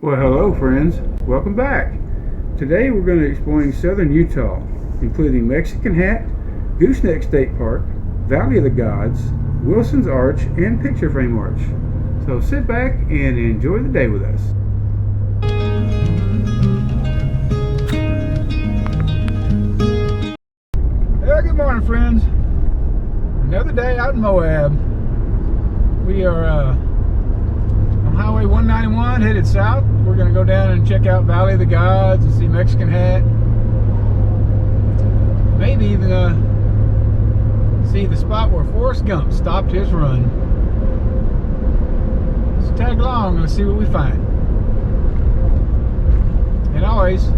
Well, hello friends, welcome back. Today we're going to be exploring southern Utah, including Mexican Hat, Gooseneck State Park, Valley of the Gods, Wilson's Arch, and Picture Frame Arch. So sit back and enjoy the day with us. Well, good morning friends. Another day out in Moab. We are on Highway 191 headed south. We're going to go down and check out Valley of the Gods and see Mexican Hat. Maybe even see the spot where Forrest Gump stopped his run. So tag along and see what we find. And always, if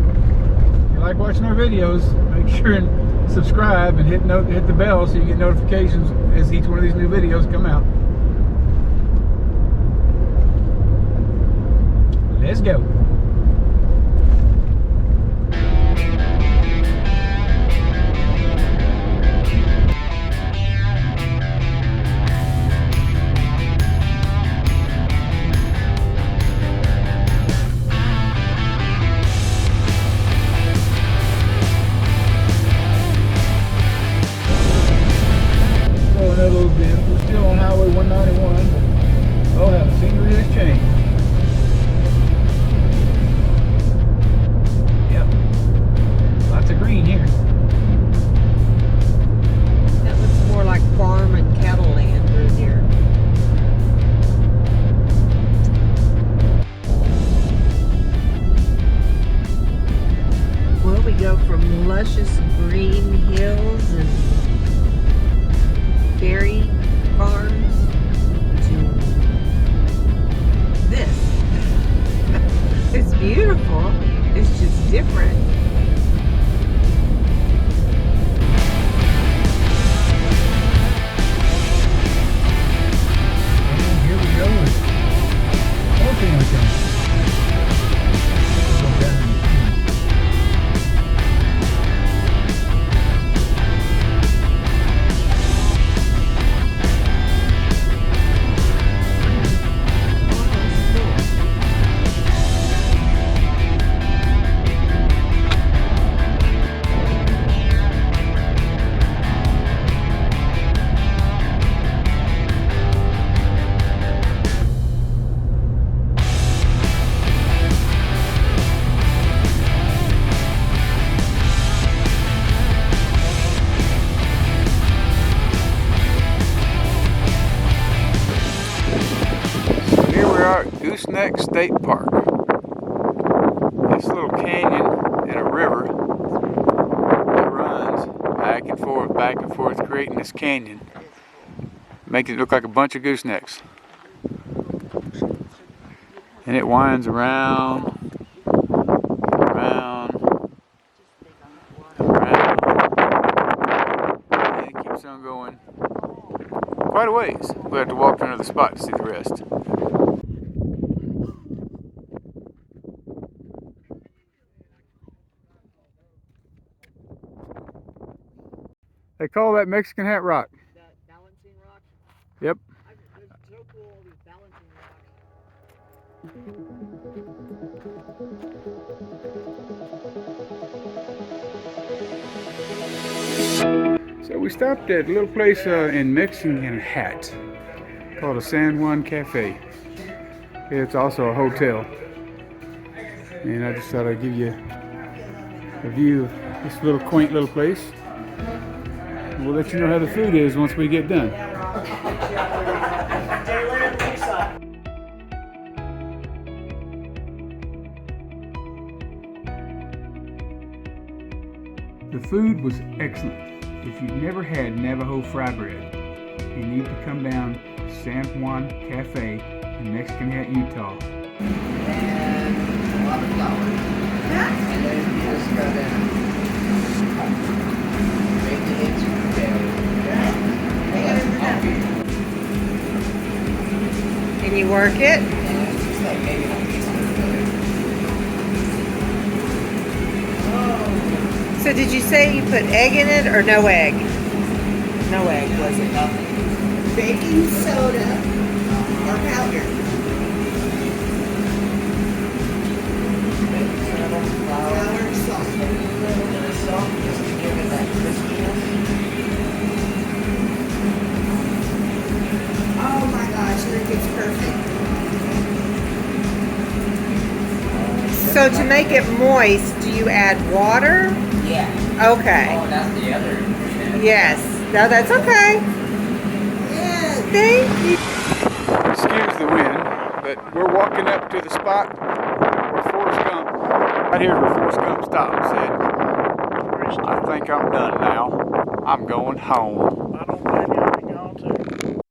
you like watching our videos, make sure and subscribe and hit the bell so you get notifications as each one of these new videos come out. Let's go. So another little bit. We're still on Highway 191, but oh, how the scenery has changed. Green here. That looks more like farm and cattle land through here. Well, we go from luscious green hills and dairy farms to this. It's beautiful. It's just different. Gooseneck State Park. This little canyon and a river that runs back and forth, creating this canyon, making it look like a bunch of goosenecks. And it winds around, and it keeps on going quite a ways. We'll have to walk to another spot to see the rest. They call that Mexican Hat Rock. That balancing rock? Yep. It's so cool, all these balancing rocks. So we stopped at a little place in Mexican Hat called a San Juan Cafe. It's also a hotel. And I just thought I'd give you a view of this little quaint little place. We'll let you know how the food is once we get done. The food was excellent. If you've never had Navajo fry bread, you need to come down to San Juan Cafe in Mexican Hat, Utah. And a lot of flour. And then you just gotta make it into Can you work it? it's like making a pizza. So did you say you put egg in it or no egg? No egg, was it? Baking soda or powder. So to make it moist, do you add water? Yeah. Okay. Oh, that's the other. Yes. No, that's okay. Thank you. Excuse the wind, but we're walking up to the spot where Forrest Gump, right here where Forrest Gump stopped and said, I think I'm done now. I'm going home. I don't blame you, I'll be gone too.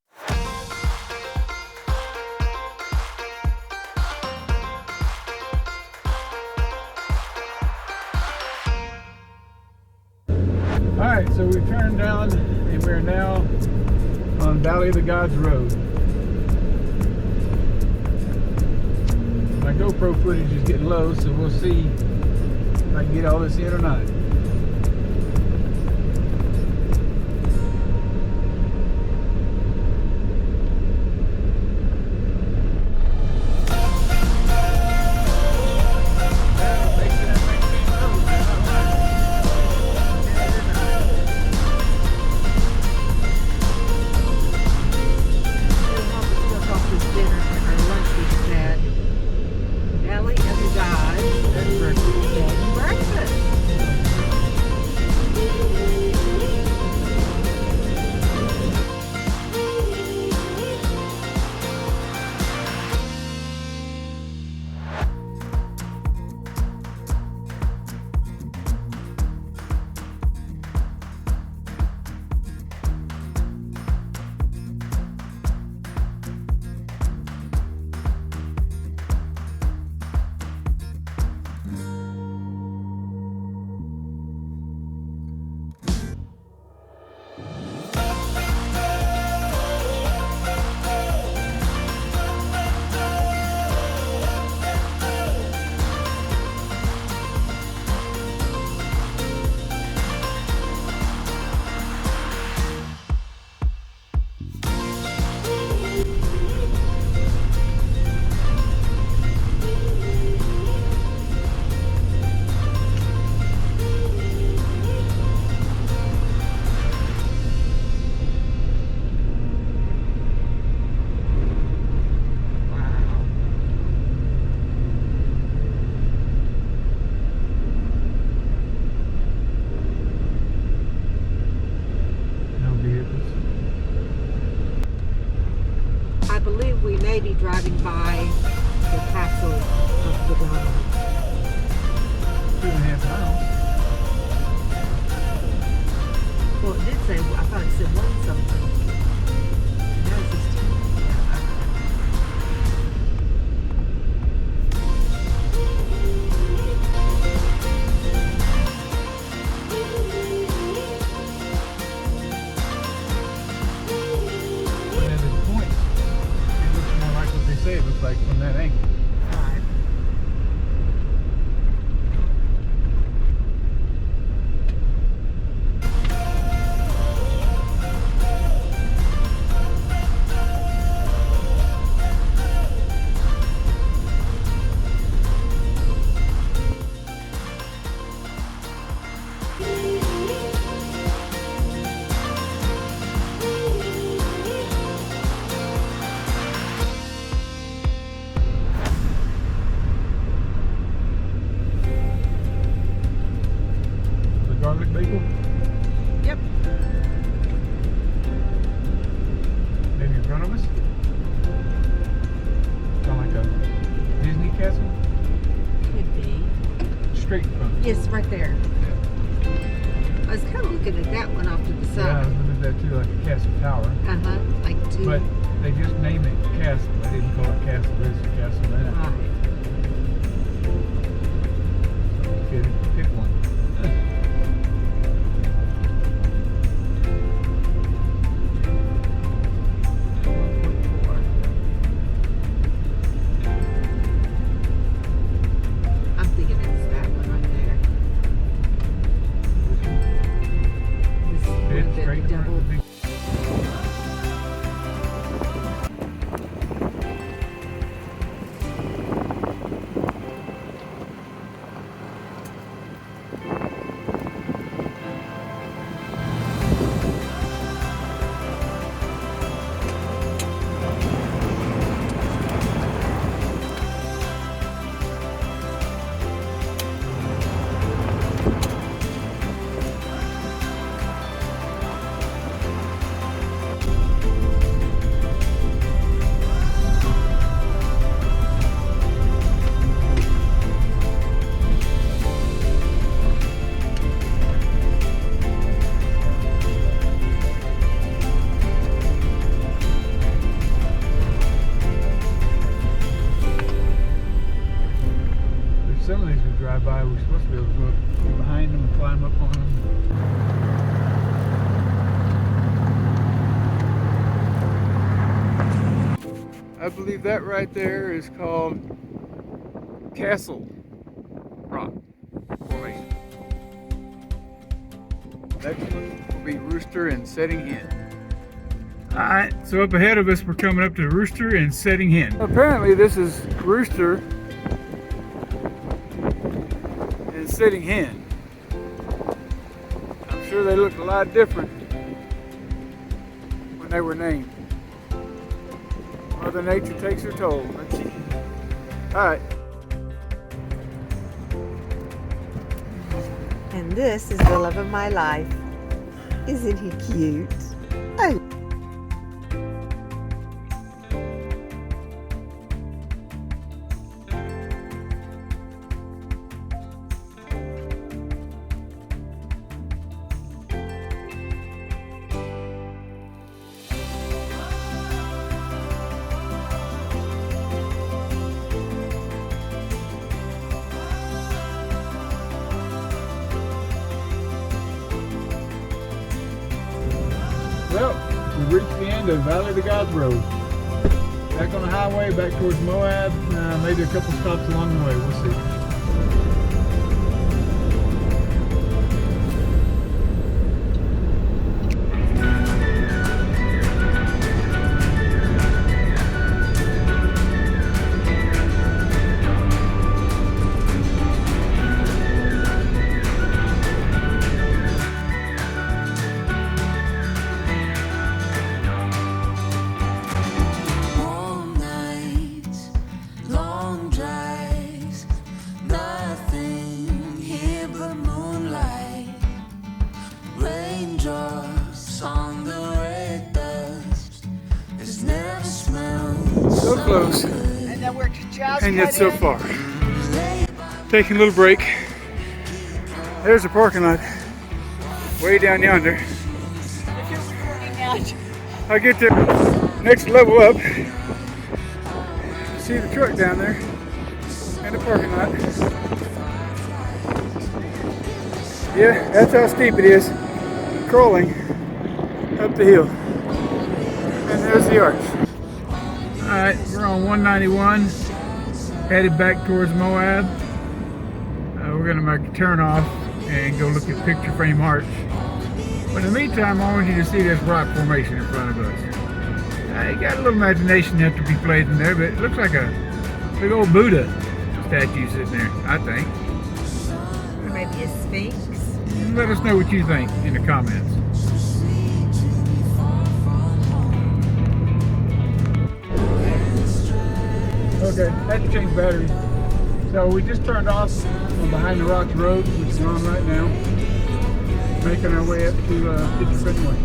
Alright, so we turned down and we're now on Valley of the Gods Road. My GoPro footage is getting low, so we'll see if I can get all this in or not. I believe we may be driving by the castle of the Donna. 2.5 miles. Well, it did say, I thought it said 1 something. Now it says 2. But at this point, it looks more like what they say it looks like from that angle. Right. The garlic bagel, Yep. maybe in front of us. Kind of like a Disney castle. Could be. Straight in front of us. Yes, right there. I was kind of looking at that one off to the Yeah, I was side. looking at that too, like a castle tower. Uh-huh. Like 2. But they just named it castle. They didn't call it castle this or castle that. Right. Pick one. I'm thinking it's that one right there. This Dead with straight the in front double. of the big. Some of these we drive by, we're supposed to be able to go up behind them and climb up on them. I believe that right there is called Castle Rock Formation. Next one will be Rooster and Setting Hen. Alright, so up ahead of us we're coming up to Rooster and Setting Hen. Apparently this is Rooster and Setting Hen. I'm sure they looked a lot different when they were named. Mother Nature takes her toll, doesn't she? Alright. And this is the love of my life. Isn't he cute? Oh. Well, we've reached the end of Valley of the Gods Road. Back on the highway, back towards Moab. Maybe a couple stops along the way, we'll see. So close, and yet so far. Taking a little break. There's the parking lot, way down yonder. I get there, next level up, see the truck down there, and the parking lot. Yeah, that's how steep it is, crawling up the hill. And there's the arch. Alright, we're on 191, headed back towards Moab. We're going to make a turn off and go look at Picture Frame Arch. But in the meantime, I want you to see this rock formation in front of us. You got a little imagination have to be played in there, but it looks like a big old Buddha statue sitting there, I think. Or maybe a sphinx. Let us know what you think in the comments. Okay, had to change batteries. So we just turned off on Behind the Rocks Road, which is on right now. Making our way up to Picture Frame Way.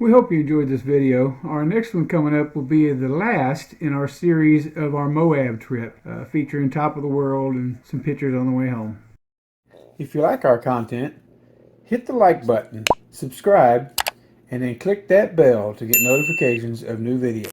We hope you enjoyed this video. Our next one coming up will be the last in our series of our Moab trip, featuring top of the world and some pictures on the way home. If you like our content, hit the like button, subscribe, and then click that bell to get notifications of new videos.